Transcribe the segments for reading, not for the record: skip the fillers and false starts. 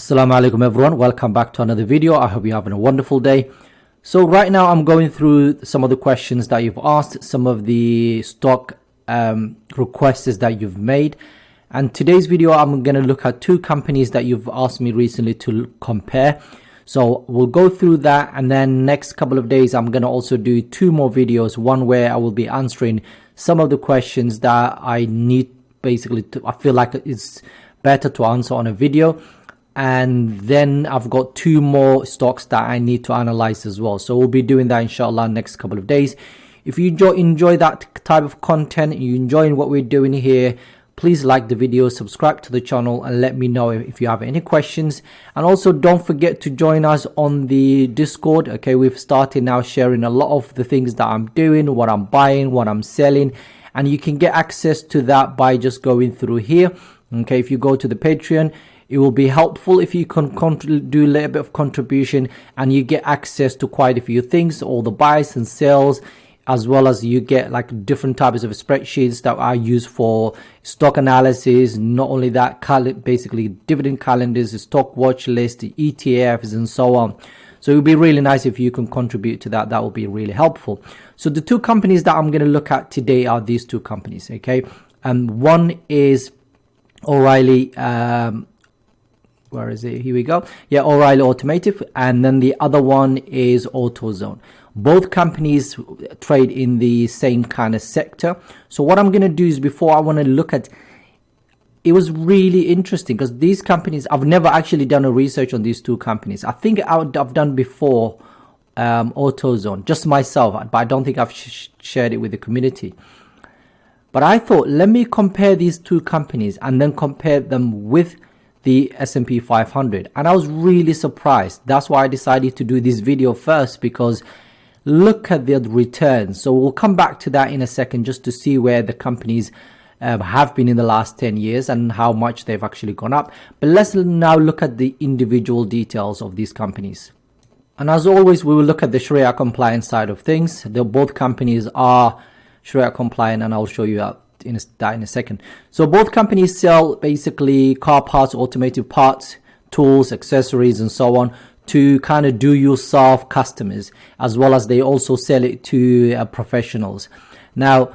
Assalamu alaikum everyone, welcome back to another video. I hope you're having a wonderful day. So right now I'm going through some of the questions that you've asked, some of the stock requests that you've made, and today's video I'm going to look at two companies that you've asked me recently to compare. So we'll go through that, and then next couple of days I'm going to also do two more videos, one where I will be answering some of the questions that I need basically to, I feel like it's better to answer on a video. And then I've got two more stocks that I need to analyze as well. So we'll be doing that inshallah next couple of days. If you enjoy that type of content, you're enjoying what we're doing here, please like the video, subscribe to the channel, and let me know if you have any questions. And also don't forget to join us on the Discord. Okay, we've started now sharing a lot of the things that I'm doing, what I'm buying, what I'm selling, and you can get access to that by just going through here. Okay, if you go to the Patreon, it will be helpful if you can do a little bit of contribution, and you get access to quite a few things, all the buys and sales, as well as you get like different types of spreadsheets that are used for stock analysis. Not only that, basically dividend calendars, stock watch list, ETFs, and so on. So it would be really nice if you can contribute to that. That would be really helpful. So the two companies that I'm going to look at today are these two companies. Okay, and one is O'Reilly. Where is it? Here we go. Yeah, O'Reilly Automotive, and then the other one is AutoZone. Both companies trade in the same kind of sector. So what I'm going to do is, before I want to look at, it was really interesting because these companies, I've never actually done a research on these two companies. I think I've done before AutoZone, just myself, but I don't think I've shared it with the community. But I thought, let me compare these two companies and then compare them with the S&P 500, and I was really surprised. That's why I decided to do this video first, because look at their returns. So we'll come back to that in a second, just to see where the companies have been in the last 10 years and how much they've actually gone up. But let's now look at the individual details of these companies. And as always, we will look at the Sharia compliance side of things. Both companies are Sharia compliant, and I'll show you that in a second. So both companies sell basically car parts, automotive parts, tools, accessories, and so on to kind of do-yourself customers, as well as they also sell it to professionals. Now,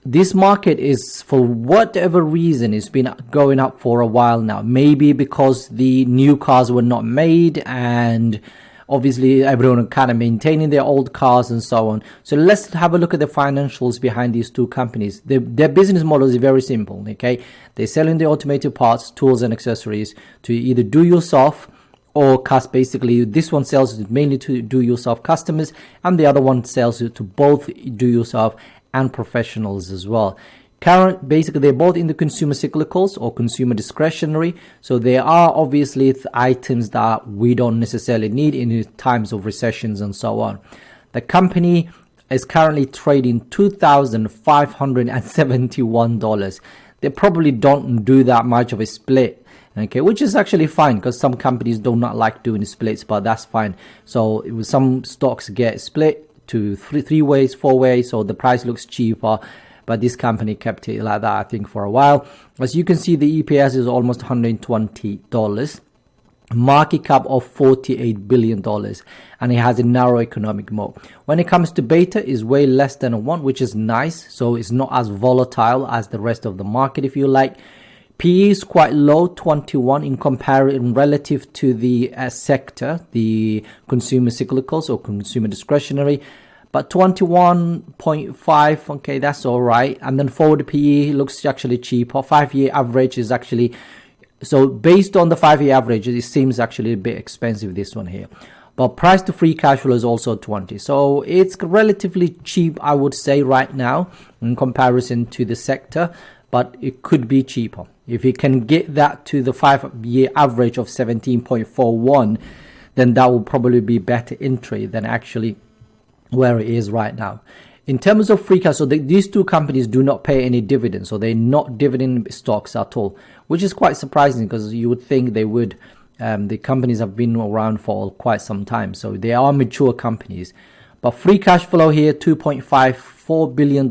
this market is, for whatever reason, it's been going up for a while now. Maybe because the new cars were not made, and obviously everyone kind of maintaining their old cars and so on. So let's have a look at the financials behind these two companies. Their business model is very simple. Okay, they're selling the automotive parts, tools, and accessories to either do yourself or basically this one sells mainly to do yourself customers, and the other one sells to both do yourself and professionals as well. Basically they're both in the consumer cyclicals or consumer discretionary, so there are obviously items that we don't necessarily need in times of recessions and so on. The company is currently trading $2,571. They probably don't do that much of a split, okay, which is actually fine, because some companies do not like doing splits, but that's fine. So some stocks get split to three ways, four ways, so the price looks cheaper. But this company kept it like that, I think, for a while. As you can see, the EPS is almost $120, market cap of $48 billion, and it has a narrow economic moat. When it comes to beta, is way less than a 1, which is nice. So it's not as volatile as the rest of the market, if you like. PE is quite low, 21, in comparison relative to the sector, the consumer cyclicals or consumer discretionary. But 21.5, okay, that's all right. And then forward PE looks actually cheaper. 5-year average is actually, so based on the 5-year average, it seems actually a bit expensive, this one here. But price to free cash flow is also 20. So it's relatively cheap, I would say, right now in comparison to the sector, but it could be cheaper. If you can get that to the 5-year average of 17.41, then that will probably be better entry than actually where it is right now. In terms of free cash, so these two companies do not pay any dividends, so they're not dividend stocks at all, which is quite surprising because you would think they would. The companies have been around for quite some time, so they are mature companies. But free cash flow here, $2.54 billion,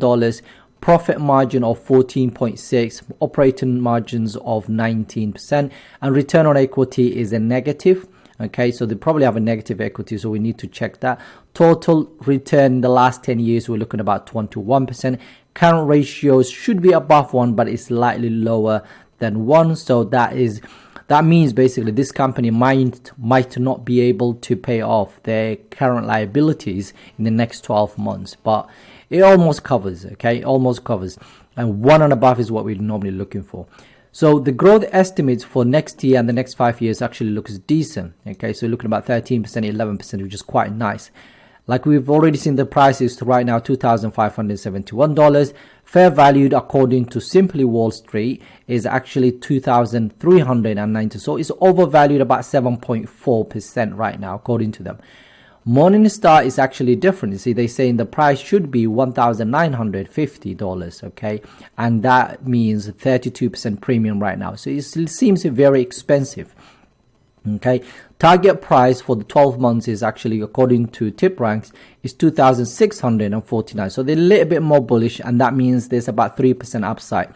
profit margin of 14.6, operating margins of 19%, and return on equity is a negative. Okay, so they probably have a negative equity, so we need to check that. Total return in the last 10 years, we're looking at about 21%. Current ratios should be above 1, but it's slightly lower than 1. So that means basically this company might not be able to pay off their current liabilities in the next 12 months, but it almost covers. Okay, almost covers, and 1 and above is what we're normally looking for. So the growth estimates for next year and the next 5 years actually looks decent. Okay, so looking about 13%, 11%, which is quite nice. Like we've already seen, the prices to right now $2,571. Fair valued according to Simply Wall Street is actually $2,390. So it's overvalued about 7.4% right now according to them. Morningstar is actually different. You see, they say the price should be $1,950, okay, and that means 32% premium right now. So it seems very expensive. Okay, target price for the 12 months is actually, according to Tip Ranks, is 2,649. So they're a little bit more bullish, and that means there's about 3% upside.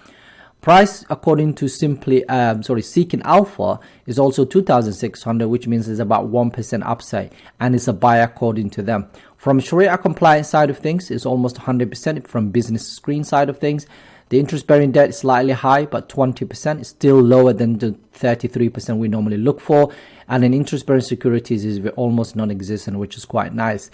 Price according to Seeking Alpha is also 2,600, which means there's about 1% upside, and it's a buy according to them. From Sharia compliance side of things, it's almost 100%. From business screen side of things, the interest bearing debt is slightly high, but 20% is still lower than the 33% we normally look for, and in interest bearing securities is almost non-existent, which is quite nice.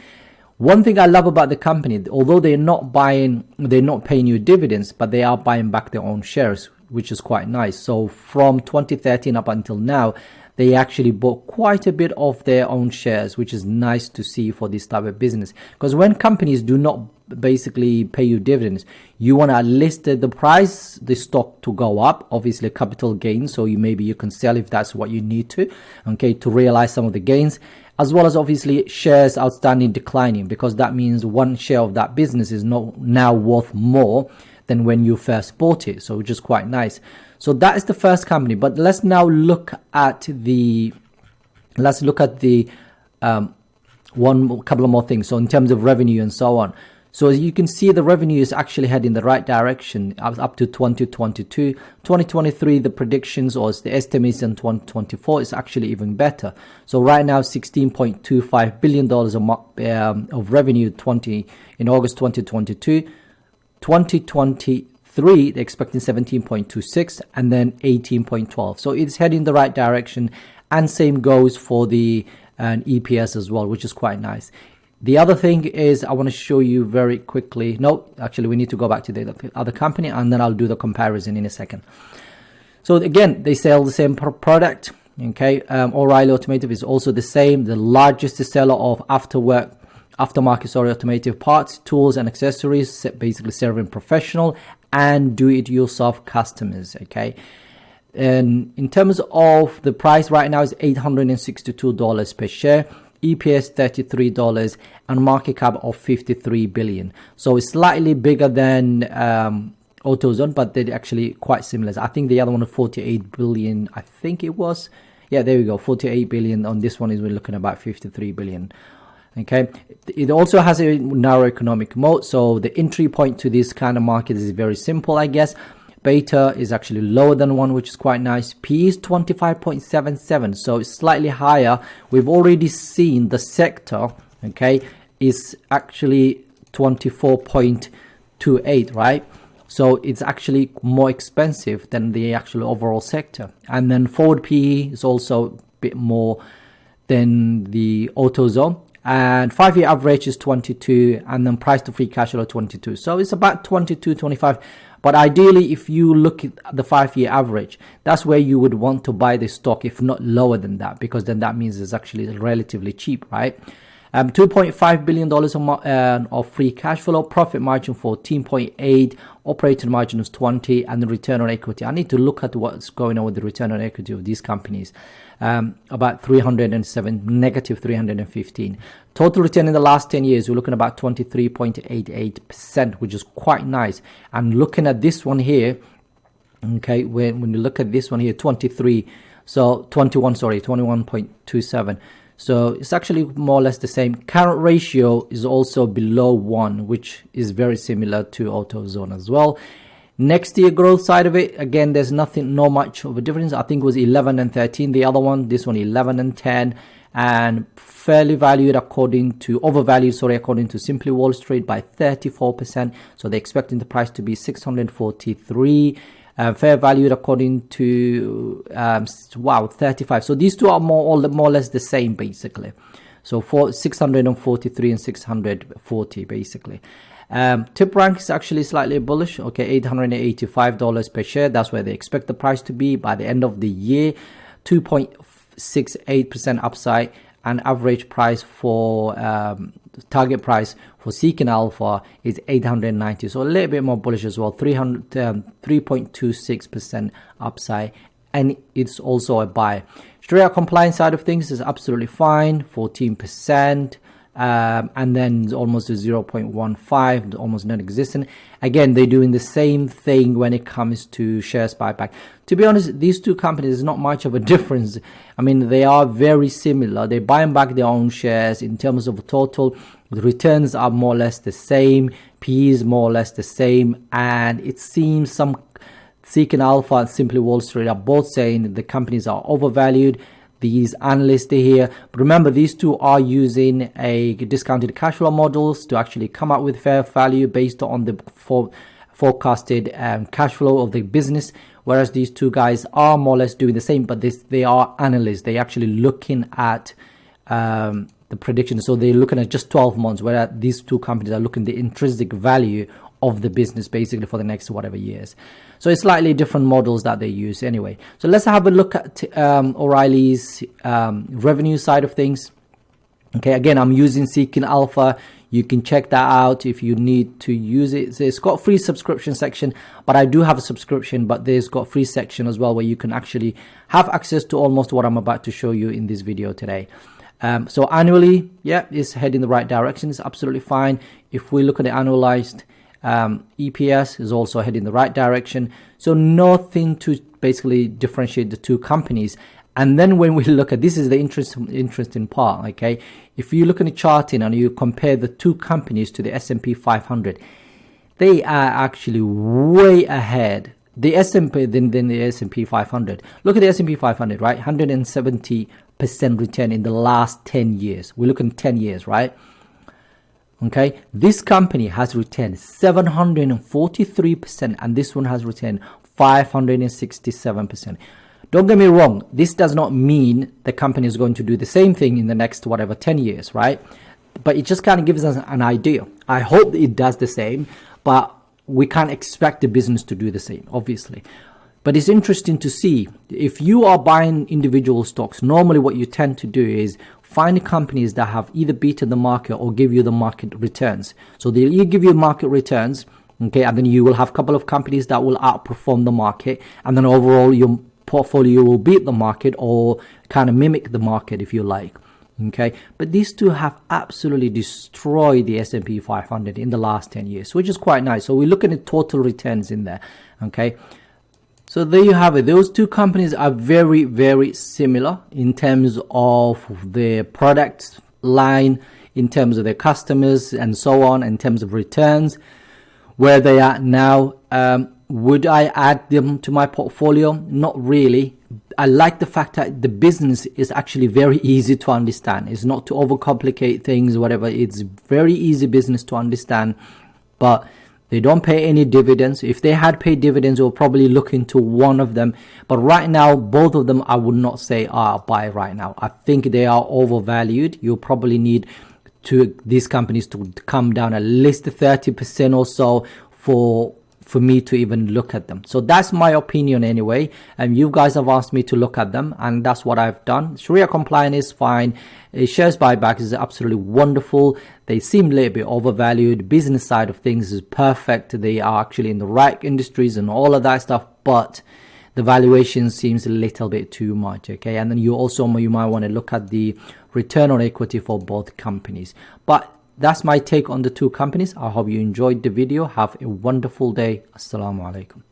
One thing I love about the company, although they're not paying you dividends, but they are buying back their own shares, which is quite nice. So from 2013 up until now, they actually bought quite a bit of their own shares, which is nice to see for this type of business. Because when companies do not basically pay you dividends, you want to at least the price, the stock to go up, obviously capital gains. So maybe you can sell if that's what you need to, okay, to realize some of the gains, as well as obviously shares outstanding declining, because that means one share of that business is now worth more than when you first bought it. So which is quite nice. So that is the first company. But let's now look at the couple of more things. So in terms of revenue and so on. So as you can see, the revenue is actually heading the right direction up to 2022. 2023, the predictions or the estimates in 2024 is actually even better. So right now, $16.25 billion of revenue in August 2022. 2023, they're expecting 17.26 and then 18.12. So it's heading the right direction, and same goes for the EPS as well, which is quite nice. The other thing is I want to show you very quickly. No, actually, we need to go back to the other company, and then I'll do the comparison in a second. So again, they sell the same product. Okay, O'Reilly Automotive is also the same, the largest seller of aftermarket automotive parts, tools, and accessories, basically serving professional and do-it-yourself customers. Okay, and in terms of the price right now is $862 per share. EPS $33 and market cap of 53 billion. So it's slightly bigger than AutoZone, but they're actually quite similar. I think the other one was 48 billion. I think it was. Yeah, there we go. 48 billion. On this one is we're looking at about 53 billion. Okay. It also has a narrow economic moat. So the entry point to this kind of market is very simple, I guess. Beta is actually lower than 1, which is quite nice. P is 25.77, so it's slightly higher. We've already seen the sector, okay, is actually 24.28, right? So it's actually more expensive than the actual overall sector. And then forward PE is also a bit more than the AutoZone. And 5-year average is 22, and then price to free cash flow 22. So it's about 22, 25. But ideally, if you look at the 5-year average, that's where you would want to buy the stock, if not lower than that, because then that means it's actually relatively cheap, right? $2.5 billion of free cash flow, profit margin 14.8, operating margin is 20, and the return on equity. I need to look at what's going on with the return on equity of these companies. About 307, negative 315. Total return in the last 10 years, we're looking at about 23.88%, which is quite nice. And looking at this one here, okay, when you look at this one here, 21.27. So it's actually more or less the same. Current ratio is also below 1, which is very similar to AutoZone as well. Next year growth side of it, again, there's no much of a difference. I think it was 11 and 13, the other one. This one 11 and 10, and fairly valued according to according to Simply Wall Street by 34%. So they're expecting the price to be 643. Fair valued according to 35. So these two are more or less the same basically. So for 643 and 640 basically. Tip rank is actually slightly bullish. Okay, $885 per share. That's where they expect the price to be by the end of the year. 2.68% upside, and average price for target price for Seeking Alpha is 890. So a little bit more bullish as well. 3.26% upside, and it's also a buy. Sharia compliance side of things is absolutely fine, 14%. And then almost a 0.15, almost non-existent. Again, they're doing the same thing when it comes to shares buyback. To be honest, these two companies is not much of a difference. I mean, they are very similar. They're buying back their own shares. In terms of total, the returns are more or less the same. PE is more or less the same. And it seems some Seeking Alpha and Simply Wall Street are both saying the companies are overvalued. These analysts here, but remember, these two are using a discounted cash flow models to actually come up with fair value based on the forecasted cash flow of the business, whereas these two guys are more or less doing the same, but they are analysts. They actually looking at the prediction, so they're looking at just 12 months, whereas these two companies are looking at the intrinsic value of the business basically for the next whatever years. So it's slightly different models that they use anyway. So let's have a look at O'Reilly's revenue side of things. Okay, again, I'm using Seeking Alpha. You can check that out if you need to use it. So it's got free subscription section, but I do have a subscription, but there's got free section as well where you can actually have access to almost what I'm about to show you in this video today. So annually, yeah, it's heading the right direction. It's absolutely fine. If we look at the annualized EPS is also heading the right direction. So nothing to basically differentiate the two companies. And then when we look at, this is the interesting part, okay? If you look at the charting and you compare the two companies to the S&P 500, they are actually way ahead. The S&P than the S&P 500. Look at the S&P 500, right? 170% return in the last 10 years. We're looking at 10 years, right? Okay, this company has returned 743%, and this one has returned 567%. Don't get me wrong, this does not mean the company is going to do the same thing in the next 10 years, right? But it just kind of gives us an idea. I hope it does the same, but we can't expect the business to do the same, obviously. But it's interesting to see, if you are buying individual stocks, normally what you tend to do is find companies that have either beaten the market or give you the market returns. So they'll give you market returns, okay, and then you will have a couple of companies that will outperform the market, and then overall your portfolio will beat the market or kind of mimic the market if you like. Okay, but these two have absolutely destroyed the S&P 500 in the last 10 years, which is quite nice. So we're looking at total returns in there. Okay, so there you have it. Those two companies are very, very similar in terms of their product line, in terms of their customers, and so on, in terms of returns. Where they are now, would I add them to my portfolio? Not really. I like the fact that the business is actually very easy to understand. It's not to overcomplicate things, whatever. It's very easy business to understand, but they don't pay any dividends. If they had paid dividends, we'll probably look into one of them. But right now, both of them, I would not say are buy right now. I think they are overvalued. You'll probably need these companies to come down at least 30% or so for me to even look at them. So that's my opinion anyway, and you guys have asked me to look at them, and that's what I've done. Sharia compliant is fine. Shares buyback is absolutely wonderful. They seem a little bit overvalued. Business side of things is perfect. They are actually in the right industries and all of that stuff, but the valuation seems a little bit too much. Okay, and then you might want to look at the return on equity for both companies. But that's my take on the two companies. I hope you enjoyed the video. Have a wonderful day. Assalamu alaikum.